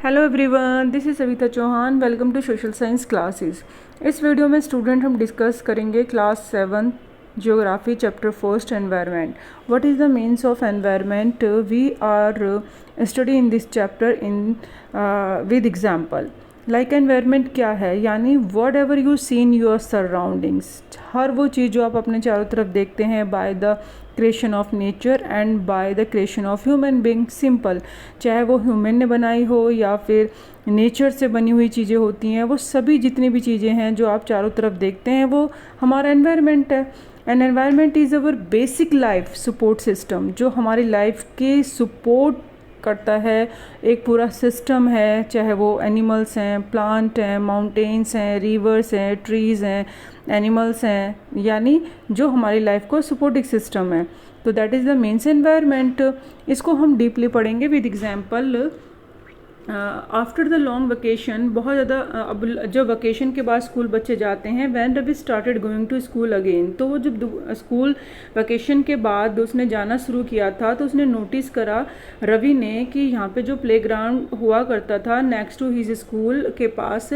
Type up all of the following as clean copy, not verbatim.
Hello everyone, this is Savita Chauhan. Welcome to social science classes. इस video में student हम discuss करेंगे class 7 geography chapter first environment. What is the means of environment? We are study in this chapter in with example. Like environment क्या है, यानी whatever you see in your surroundings, हर वो चीज़ जो आप अपने चारों तरफ देखते हैं by the creation of nature and by the creation of human being. Simple, चाहे वो ह्यूमन ने बनाई हो या फिर नेचर से बनी हुई चीज़ें होती हैं, वो सभी जितनी भी चीज़ें हैं जो आप चारों तरफ देखते हैं वो हमारा एनवायरनमेंट है। An environment is our basic life support system, जो हमारी लाइफ के सपोर्ट करता है। एक पूरा सिस्टम है, चाहे वो एनिमल्स हैं, प्लांट हैं, माउंटेन्स हैं, रिवर्स हैं, ट्रीज़ हैं, एनिमल्स हैं, यानी जो हमारी लाइफ को सपोर्टिंग सिस्टम है। तो that is the means environment. इसको हम डीपली पढ़ेंगे with example. After the long vacation, बहुत ज़्यादा अब जब वेकेशन के बाद स्कूल बच्चे जाते हैं, when Ravi started going to school again, तो वो जब स्कूल वेकेशन के बाद उसने जाना शुरू किया था तो उसने नोटिस करा रवि ने कि यहाँ पे जो प्लेग्राउंड हुआ करता था नेक्स्ट टू हिज स्कूल के पास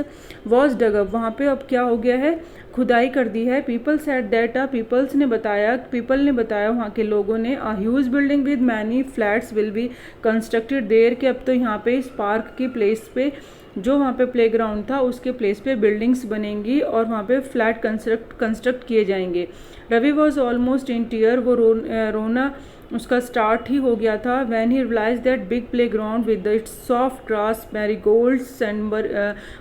वॉज डग अप, वहाँ पे अब क्या हो गया है, खुदाई कर दी है। पीपल सेड दैट पीपल ने बताया वहाँ के लोगों ने, a huge building with many flats will be constructed there, कि अब तो यहाँ पे इस पार्क की प्लेस पे, जो वहाँ पे प्लेग्राउंड था उसके प्लेस पे बिल्डिंग्स बनेंगी और वहाँ पे फ्लैट कंस्ट्रक्ट किए जाएंगे। Ravi was almost in tear, वो रोना उसका स्टार्ट ही हो गया था। When he realise that big playground with its soft grass, marigolds and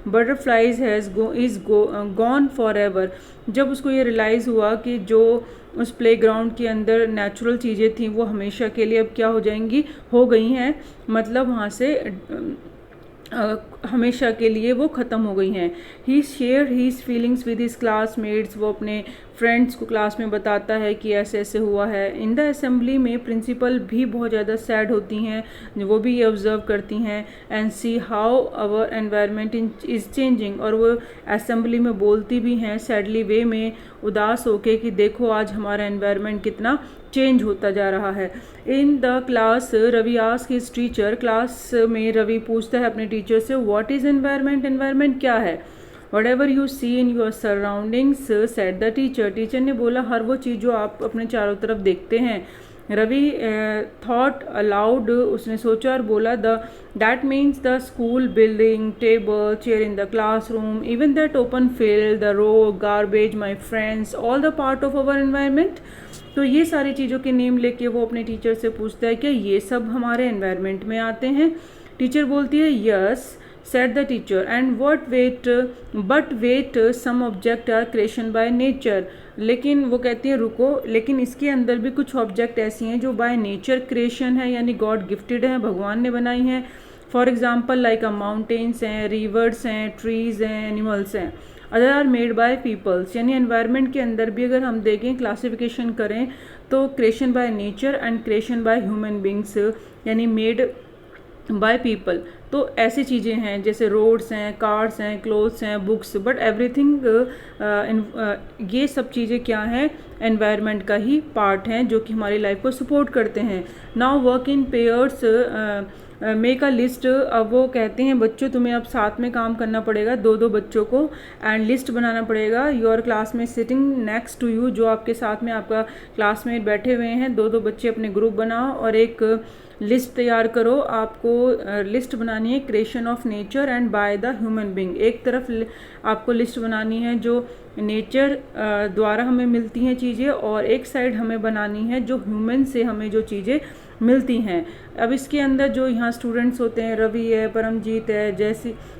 butterflies is gone forever, जब उसको ये रियलाइज़ हुआ कि जो उस प्ले ग्राउंड के अंदर नेचुरल चीज़ें थी वो हमेशा के लिए अब क्या हो गई हैं, मतलब वहाँ से हमेशा के लिए वो ख़त्म हो गई हैं। He share his feelings with his classmates, वो अपने फ्रेंड्स को क्लास में बताता है कि ऐसे ऐसे हुआ है। इन द असेंबली में प्रिंसिपल भी बहुत ज़्यादा सैड होती हैं, वो भी ये ऑब्ज़र्व करती हैं, and see how our environment is changing, और वो असेंबली में बोलती भी हैं सैडली वे में, उदास होके, कि देखो आज हमारा एनवायरनमेंट कितना चेंज होता जा रहा है। In the class Ravi ask his teacher, class में रवि पूछता है अपने टीचर से, व्हाट इज़ एनवायरनमेंट, एनवायरनमेंट क्या है। Whatever you see in your surroundings said the teacher, teacher ने बोला हर वो चीज़ जो आप अपने चारों तरफ देखते हैं। रवि थॉट अलाउड, उसने सोचा और बोला, that means the school building, table, chair in the classroom, even that open field, the road, garbage, my friends, all the part of our environment. तो ये सारी चीज़ों के नेम लेके वो अपने टीचर से पूछता है कि ये सब हमारे एनवायरनमेंट में आते हैं। टीचर बोलती है yes, said the teacher, and but wait, some object are creation by nature, लेकिन वो कहती है रुको, लेकिन इसके अंदर भी कुछ ऑब्जेक्ट ऐसी हैं जो बाय नेचर क्रिएशन है, यानी गॉड गिफ्टेड है, भगवान ने बनाई हैं। फॉर एग्जाम्पल लाइक माउंटेन्स हैं, रिवर्स हैं, ट्रीज हैं, एनिमल्स हैं। Other are made by peoples, यानी एनवायरनमेंट के अंदर भी अगर हम देखें, क्लासिफिकेशन करें तो creation by nature and creation by human beings, यानी मेड बाय पीपल। तो ऐसी चीज़ें हैं जैसे रोड्स हैं, कार्स हैं, क्लोथ्स हैं, बुक्स, बट एवरीथिंग, ये सब चीज़ें क्या हैं, एनवायरनमेंट का ही पार्ट हैं जो कि हमारी लाइफ को सपोर्ट करते हैं। Now work in pairs, make a list, अब वो कहते हैं बच्चों तुम्हें अब साथ में काम करना पड़ेगा, दो दो बच्चों को, एंड लिस्ट बनाना पड़ेगा। योर क्लास में सिटिंग नेक्स्ट टू यू, जो आपके साथ में आपका क्लासमेट बैठे हुए हैं, दो दो बच्चे अपने ग्रुप बनाओ और एक लिस्ट तैयार करो। आपको लिस्ट बनानी है creation of nature and by the human being. एक तरफ आपको लिस्ट बनानी है जो नेचर द्वारा हमें मिलती हैं चीज़ें, और एक साइड हमें बनानी है जो ह्यूमन से हमें जो चीज़ें मिलती हैं। अब इसके अंदर जो यहाँ स्टूडेंट्स होते हैं, रवि है, परमजीत है,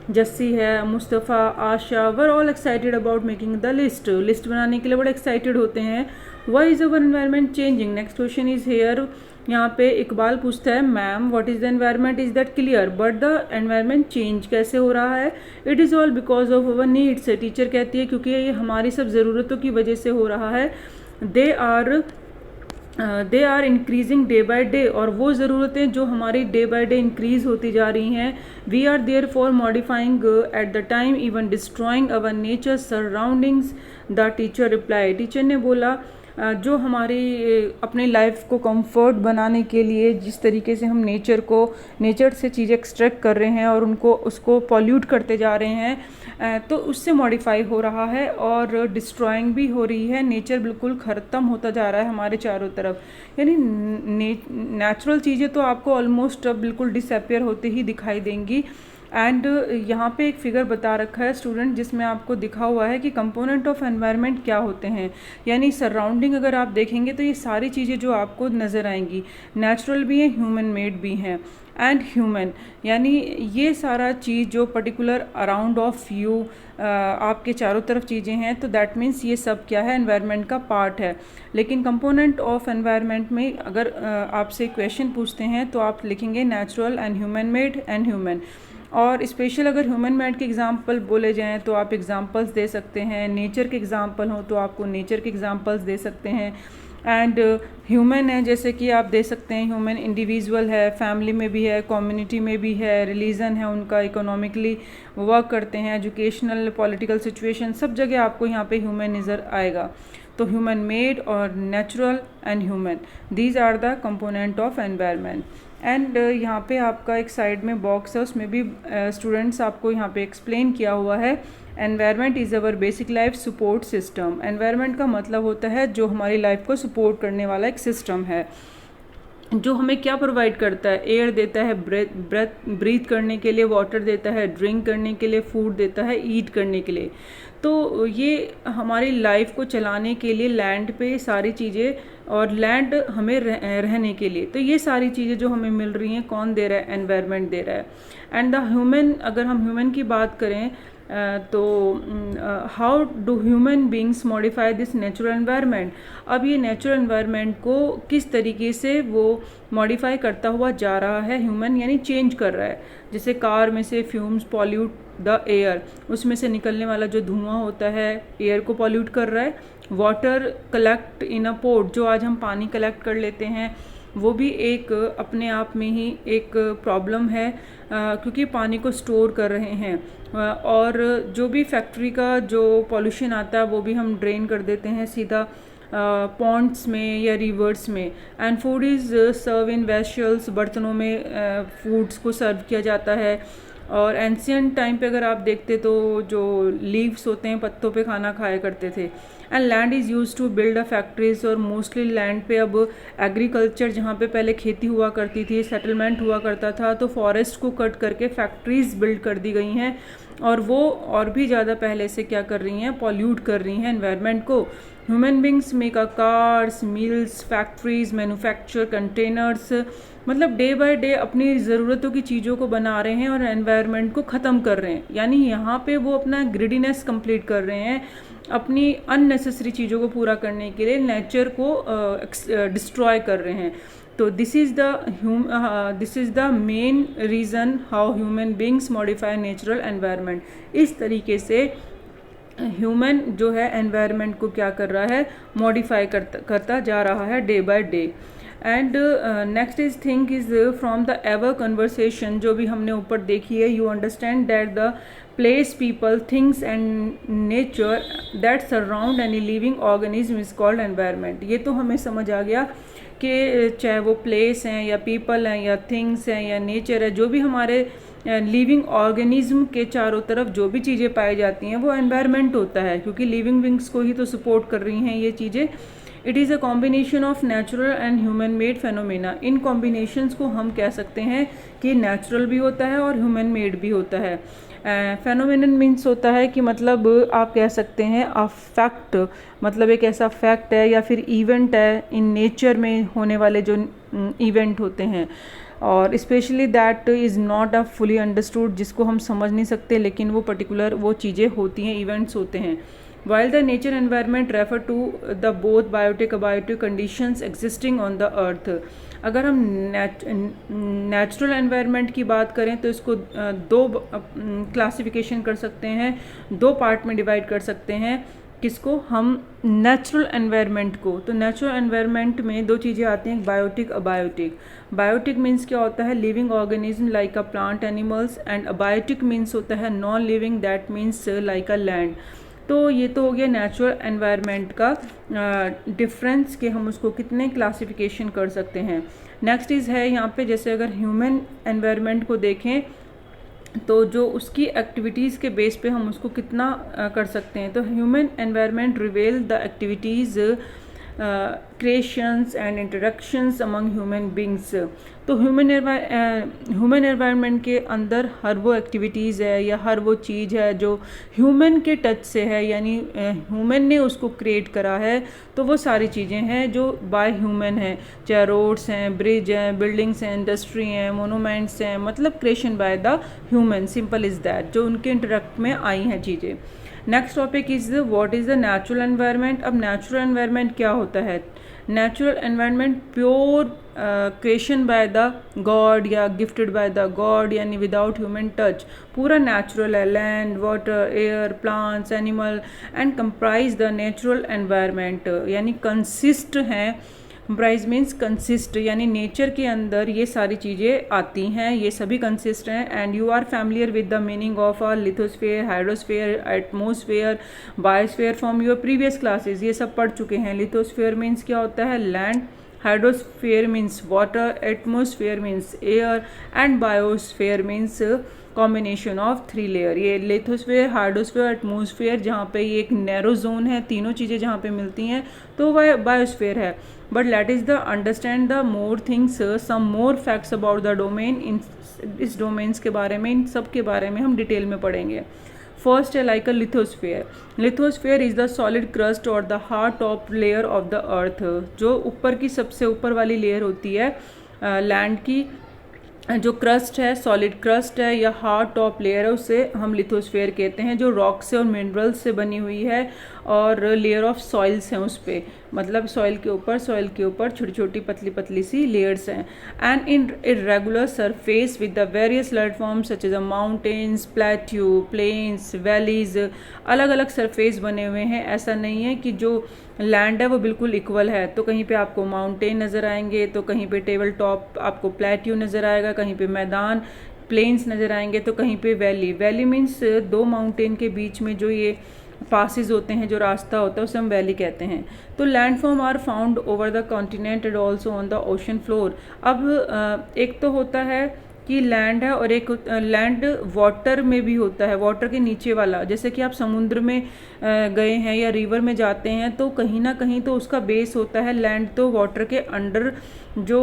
जस्सी है, Mustafa, Asha, were all excited about making the list. List बनाने के लिए बड़े एक्साइटेड होते हैं। Why is our environment changing, next question is here. यहाँ पे इकबाल पूछता है, ma'am what is the environment, is that clear, but the environment change कैसे हो रहा है। It is all because of our needs, teacher कहती है क्योंकि ये हमारी सब ज़रूरतों की वजह से हो रहा है। They are increasing day by day, और वो ज़रूरतें जो हमारी डे बाई डे इंक्रीज़ होती जा रही हैं। We are there for modifying at the time even destroying our nature surroundings, the teacher reply, teacher ने बोला जो हमारी अपनी लाइफ को कंफर्ट बनाने के लिए जिस तरीके से हम नेचर से चीज़ें एक्सट्रैक्ट कर रहे हैं और उसको पॉल्यूट करते जा रहे हैं, तो उससे मॉडिफाई हो रहा है और डिस्ट्रॉइंग भी हो रही है। नेचर बिल्कुल ख़त्म होता जा रहा है हमारे चारों तरफ, यानी नेचुरल चीज़ें तो आपको ऑलमोस्ट अब बिल्कुल डिसअपियर होते ही दिखाई देंगी। एंड यहाँ पे एक फिगर बता रखा है स्टूडेंट, जिसमें आपको दिखा हुआ है कि कंपोनेंट ऑफ एनवायरनमेंट क्या होते हैं। यानी सराउंडिंग अगर आप देखेंगे तो ये सारी चीज़ें जो आपको नज़र आएंगी नेचुरल भी हैं, ह्यूमन मेड भी हैं। एंड ह्यूमन यानी ये सारा चीज़ जो पर्टिकुलर अराउंड ऑफ यू आपके चारों तरफ चीज़ें हैं, तो दैट मीन्स ये सब क्या है, एनवायरनमेंट का पार्ट है। लेकिन कंपोनेंट ऑफ एनवायरनमेंट में अगर आपसे क्वेश्चन पूछते हैं तो आप लिखेंगे natural and human made and human. और स्पेशल अगर ह्यूमन मेड के एग्जांपल बोले जाएं तो आप एग्जांपल्स दे सकते हैं, नेचर के एग्जांपल हो तो आपको नेचर के एग्जांपल्स दे सकते हैं। एंड ह्यूमन है जैसे कि आप दे सकते हैं ह्यूमन इंडिविजुअल है, फैमिली में भी है, कम्युनिटी में भी है, रिलीजन है उनका, इकोनॉमिकली वर्क करते हैं, एजुकेशनल पॉलिटिकल सिचुएशन, सब जगह आपको यहाँ पे ह्यूमन नज़र आएगा। तो ह्यूमन मेड और natural and human, these are the component of environment. And यहाँ पे आपका एक साइड में बॉक्स है, उसमें भी स्टूडेंट्स आपको यहाँ पे एक्सप्लेन किया हुआ है। Environment is our basic life support system. Environment का मतलब होता है जो हमारी लाइफ को सपोर्ट करने वाला एक सिस्टम है, जो हमें क्या प्रोवाइड करता है, एयर देता है ब्रीथ करने के लिए, वाटर देता है ड्रिंक करने के लिए, फूड देता है ईट करने के लिए। तो ये हमारी लाइफ को चलाने के लिए लैंड पे सारी चीज़ें, और लैंड हमें रहने के लिए, तो ये सारी चीज़ें जो हमें मिल रही हैं कौन दे रहा है, एनवायरनमेंट दे रहा है। एंड द ह्यूमन, अगर हम ह्यूमन की बात करें तो how do human beings modify this natural environment. अब ये नेचुरल एनवायरनमेंट को किस तरीके से वो मॉडिफाई करता हुआ जा रहा है ह्यूमन, यानी चेंज कर रहा है। जैसे कार में से फ्यूम्स पॉल्यूट द एयर, उसमें से निकलने वाला जो धुआं होता है एयर को पॉल्यूट कर रहा है। Water collect in a port, जो आज हम पानी कलेक्ट कर लेते हैं वो भी एक अपने आप में ही एक प्रॉब्लम है, क्योंकि पानी को स्टोर कर रहे हैं। और जो भी फैक्ट्री का जो पॉल्यूशन आता है वो भी हम ड्रेन कर देते हैं सीधा पॉन्ड्स में या रिवर्स में। And food is serve in vessels, बर्तनों में फूड्स को सर्व किया जाता है। और एंशियंट टाइम पे अगर आप देखते तो जो लीव्स होते हैं पत्तों पे खाना खाया करते थे। And land is use to build a factories, और मोस्टली लैंड पे अब एग्रीकल्चर, जहाँ पे पहले खेती हुआ करती थी, सेटलमेंट हुआ करता था, तो फॉरेस्ट को कट करके फैक्ट्रीज बिल्ड कर दी गई हैं, और वो और भी ज़्यादा पहले से क्या कर रही हैं, पॉल्यूट कर रही हैं एनवायरनमेंट को। Human beings make a cars, mills, factories, manufacture, containers, मतलब डे बाय डे अपनी ज़रूरतों की चीज़ों को बना रहे हैं और एनवायरनमेंट को ख़त्म कर रहे हैं। यानी यहाँ पे वो अपना ग्रिडीनेस कंप्लीट कर रहे हैं, अपनी अननेसेसरी चीज़ों को पूरा करने के लिए नेचर को डिस्ट्रॉय कर रहे हैं। तो this is the main reason how human beings modify natural environment. इस तरीके से ह्यूमन जो है एनवायरनमेंट को क्या कर रहा है, मॉडिफाई करता जा रहा है day by day. And next is think is from the ever conversation, जो भी हमने ऊपर देखी है, you understand that the place, people, things and nature that surround any living organism is called environment. ये तो हमें समझ आ गया कि चाहे वो प्लेस हैं या पीपल हैं या थिंग्स हैं या नेचर है, जो भी हमारे लिविंग ऑर्गेनिज्म के चारों तरफ जो भी चीज़ें पाई जाती हैं वो एनवायरनमेंट होता है, क्योंकि लिविंग बींग्स को ही तो सपोर्ट कर रही हैं ये चीज़ें। It is a combination of natural and human made phenomena. In combinations को हम कह सकते हैं कि नेचुरल भी होता है और ह्यूमन मेड भी होता है। फेनोमेनन मीन्स होता है कि मतलब आप कह सकते हैं अ फैक्ट, मतलब एक ऐसा फैक्ट है या फिर इवेंट है इन नेचर में होने वाले जो इवेंट होते हैं, और specially that is not a fully understood, जिसको हम समझ नहीं सकते, लेकिन वो पर्टिकुलर वो चीज़ें होती हैं, इवेंट्स होते हैं। While the nature environment refer to the both biotic and abiotic conditions existing on the earth। अगर हम नेचुरल एनवायरनमेंट की बात करें तो इसको दो क्लासिफिकेशन कर सकते हैं, दो पार्ट में डिवाइड कर सकते हैं। किसको, हम नेचुरल एनवायरनमेंट को। तो नेचुरल एनवायरनमेंट में दो चीज़ें आती हैं, बायोटिक, अबायोटिक। बायोटिक मीन्स क्या होता है, living organism like a plant, animals. And abiotic means होता है non living, that means like a land. तो ये तो हो गया नेचुरल एनवायरनमेंट का डिफरेंस कि हम उसको कितने क्लासिफिकेशन कर सकते हैं। नेक्स्ट इज़ है यहाँ पे, जैसे अगर ह्यूमन एनवायरनमेंट को देखें तो जो उसकी एक्टिविटीज़ के बेस पे हम उसको कितना कर सकते हैं। तो human environment रिवेल the activities creations and interactions among human beings. तो ह्यूमन एनवायरनमेंट के अंदर हर वो एक्टिविटीज़ है या हर वो चीज़ है जो ह्यूमन के टच से है, यानी ह्यूमन ने उसको क्रिएट करा है। तो वो सारी चीज़ें हैं जो बाय ह्यूमन हैं, चाहे रोड्स हैं, ब्रिज हैं, बिल्डिंग्स हैं, इंडस्ट्री हैं, मोनूमेंट्स हैं, मतलब creation by the human, simple is that, जो उनके इंटरेक्ट में आई हैं चीज़ें। Next topic is what is the natural environment. अब नेचुरल एनवायरनमेंट क्या होता है? Natural environment pure creation by the God या गिफ्टेड बाय द गॉड, यानी विदाउट ह्यूमन टच, पूरा नेचुरल है। Land, water, air, plants, animal and comprise the natural environment, यानी consist हैं। कंप्राइज मीन्स कंसिस्ट, यानी नेचर के अंदर ये सारी चीज़ें आती हैं, ये सभी कंसिस्ट हैं। And you are familiar with the meaning of a lithosphere, hydrosphere, atmosphere, biosphere from your previous classes, ये सब पढ़ चुके हैं। लिथोस्फेयर मीन्स क्या होता है? Land, hydrosphere means water, atmosphere means air and biosphere means combination of 3 layer. ये lithosphere, hydrosphere, atmosphere, जहाँ पे ये एक नैरो जोन है, तीनों चीज़ें जहाँ पे मिलती हैं तो वह बायोस्फेयर है। But let is the understand the more things, some more facts about the domain. इस डोमेन्स के बारे में, इन सब के बारे में हम डिटेल में पढ़ेंगे। फर्स्ट है like a lithosphere. Lithosphere is the solid crust और the hard top layer of the earth, जो ऊपर की सबसे ऊपर वाली लेयर होती है लैंड की, जो क्रस्ट है, सॉलिड क्रस्ट है या हार्ड टॉप लेयर है, उसे हम लिथोस्फेयर कहते हैं, जो रॉक से और मिनरल्स से बनी हुई है और लेयर ऑफ सॉइल्स हैं उस पर, मतलब सॉइल के ऊपर छोटी छोटी पतली पतली सी लेयर्स हैं। And in irregular surface with the various landforms such as a mountains, plateau, plains, valleys, अलग अलग सरफेस बने हुए हैं। ऐसा नहीं है कि जो लैंड है वो बिल्कुल इक्वल है, तो कहीं पे आपको माउंटेन नज़र आएंगे, तो कहीं पे टेबल टॉप आपको प्लेट्यू नज़र आएगा, कहीं पे मैदान प्लेन्स नज़र आएंगे, तो कहीं पे वैली। वैली मीन्स 2 माउंटेन के बीच में जो ये पासिस होते हैं, जो रास्ता होता है, उसे हम वैली कहते हैं। तो landform are found over the continent and also on the ocean floor. अब एक तो होता है कि लैंड है और एक लैंड वाटर में भी होता है, वाटर के नीचे वाला। जैसे कि आप समुद्र में गए हैं या रिवर में जाते हैं तो कहीं ना कहीं तो उसका बेस होता है लैंड, तो वाटर के अंडर जो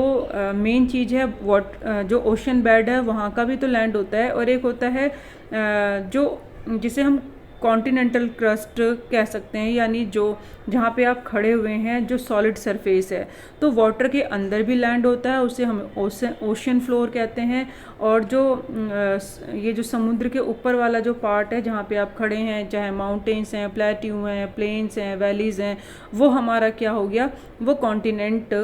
मेन चीज़ है जो ओशन बेड है वहाँ का भी तो लैंड होता है। और एक होता है जो जिसे हम कॉन्टिनेंटल क्रस्ट कह सकते हैं, यानी जो जहाँ पे आप खड़े हुए हैं जो सॉलिड सरफेस है, तो वाटर के अंदर भी लैंड होता है, उसे हम ओशन फ्लोर कहते हैं। और जो ये जो समुद्र के ऊपर वाला जो पार्ट है जहाँ पे आप खड़े हैं, चाहे माउंटेन्स हैं, प्लेट्यू हैं, प्लेन्स हैं, वैलीज हैं, वो हमारा क्या हो गया? वो कॉन्टिनेंट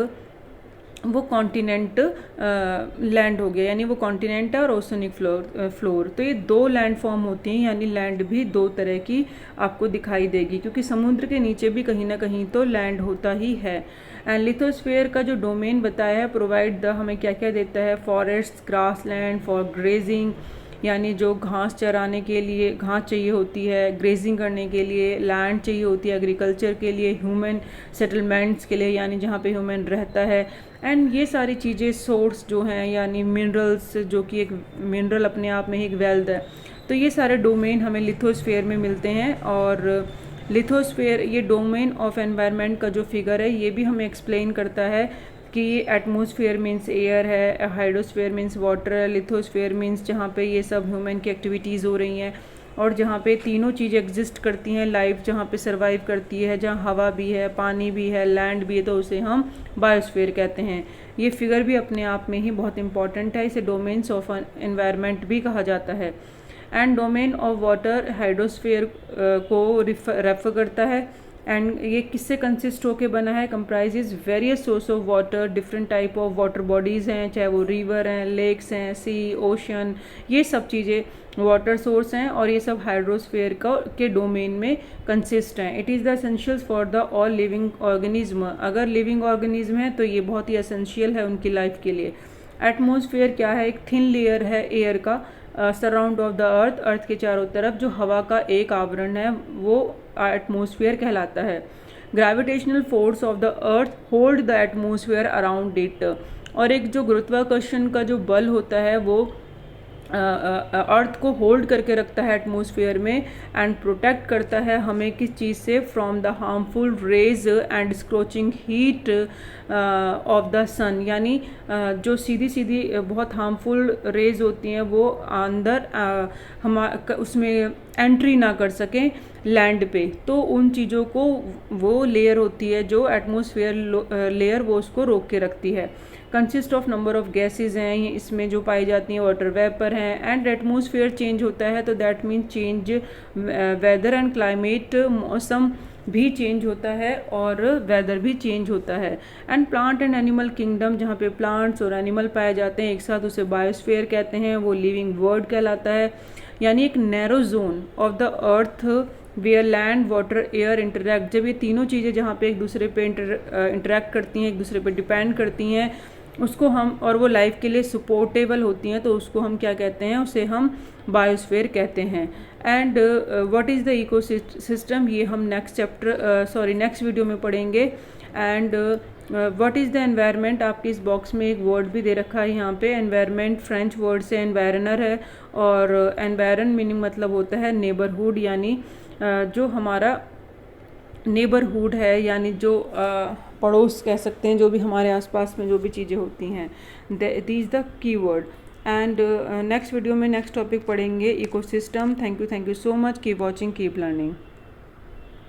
लैंड हो गया, यानी वो कॉन्टिनेंट है और ओशनिक फ्लोर। तो ये 2 लैंड फॉर्म होती हैं, यानी लैंड भी 2 तरह की आपको दिखाई देगी, क्योंकि समुद्र के नीचे भी कहीं ना कहीं तो लैंड होता ही है। एंड लिथोस्फेयर का जो डोमेन बताया है प्रोवाइड द, हमें क्या क्या देता है? Forest, grass land for grazing, यानी जो घास चराने के लिए घास चाहिए होती है, ग्रेजिंग करने के लिए लैंड चाहिए होती है, एग्रीकल्चर के लिए, ह्यूमन सेटलमेंट्स के लिए, यानी जहाँ पे ह्यूमन रहता है। एंड ये सारी चीज़ें सोर्स जो हैं, यानी मिनरल्स, जो कि एक मिनरल अपने आप में ही एक वेल्थ है। तो ये सारे डोमेन हमें लिथोस्फेयर में मिलते हैं। और लिथोस्फेयर ये डोमेन ऑफ एनवायरनमेंट का जो फिगर है ये भी हमें एक्सप्लेन करता है कि एटमॉस्फेयर मीन्स एयर है, हाइड्रोस्फेयर मीन्स वाटर है, लिथोस्फेयर मीन्स जहाँ पे ये सब ह्यूमन की एक्टिविटीज़ हो रही हैं और जहाँ पे तीनों चीज़ें एग्जिस्ट करती हैं, लाइफ जहाँ पे सरवाइव करती है, जहाँ हवा भी है, पानी भी है, लैंड भी है, तो उसे हम बायोस्फीयर कहते हैं। ये फिगर भी अपने आप में ही बहुत इंपॉर्टेंट है, इसे डोमेन्स ऑफ एनवायरनमेंट भी कहा जाता है। And domain of water hydrosphere को रेफर करता है। एंड ये किससे कंसिस्ट होके बना है? Comprises various source of water, different type of water bodies हैं, चाहे वो रिवर हैं, लेक्स हैं, सी, ओशन, ये सब चीज़ें वाटर सोर्स हैं और ये सब हाइड्रोस्फीयर के डोमेन में कंसिस्ट हैं। It is the essentials for the all living organism. अगर लिविंग ऑर्गेनिज्म है तो ये बहुत ही एसेंशियल है उनकी लाइफ के लिए। एटमॉस्फेयर क्या है? एक थिन लेयर है एयर का, सराउंड ऑफ द अर्थ के चारों तरफ जो हवा का एक आवरण है वो एटमॉस्फेयर कहलाता है। Gravitational force of the earth hold the atmosphere around it. और एक जो गुरुत्वाकर्षण का जो बल होता है वो अर्थ को होल्ड करके रखता है एटमॉस्फेयर में एंड प्रोटेक्ट करता है हमें किस चीज़ से, from the harmful rays and scorching heat of the sun. यानी जो सीधी सीधी बहुत हार्मफुल रेज होती हैं वो अंदर हम उसमें एंट्री ना कर सकें लैंड पे, तो उन चीज़ों को वो लेयर होती है जो एटमॉस्फेयर लेयर वो उसको रोक के रखती है। Consist of number of gases हैं इसमें जो पाई जाती हैं, वाटर वेपर हैं। एंड एटमॉस्फेयर चेंज होता है तो that mean change weather and climate, मौसम भी चेंज होता है और वेदर भी चेंज होता है। And plant and animal kingdom, जहाँ पे प्लांट्स और एनिमल पाए जाते हैं एक साथ, उसे बायोस्फीयर कहते हैं, वो लिविंग वर्ल्ड कहलाता है। यानी एक narrow zone of the earth where land water air interact. जब ये तीनों चीज़ें जहाँ पे एक दूसरे पे इंटरैक्ट करती हैं, एक दूसरे पे डिपेंड करती हैं, उसको हम, और वो लाइफ के लिए सपोर्टेबल होती हैं, तो उसको हम क्या कहते हैं, उसे हम बायोस्फीयर कहते हैं। And what is the ecosystem, ये हम नेक्स्ट वीडियो में पढ़ेंगे। And what is the environment, आपके इस बॉक्स में एक वर्ड भी दे रखा है यहाँ पे। एनवायरनमेंट फ्रेंच वर्ड से एनवायरनर है और एनवायरन मीनिंग मतलब होता है नेबरहुड, यानी जो हमारा नेबरहुड है, यानी जो पड़ोस कह सकते हैं, जो भी हमारे आसपास में जो भी चीज़ें होती हैं, these the keyword. And next video में नेक्स्ट टॉपिक पढ़ेंगे ecosystem. Thank you so much, keep watching, keep learning.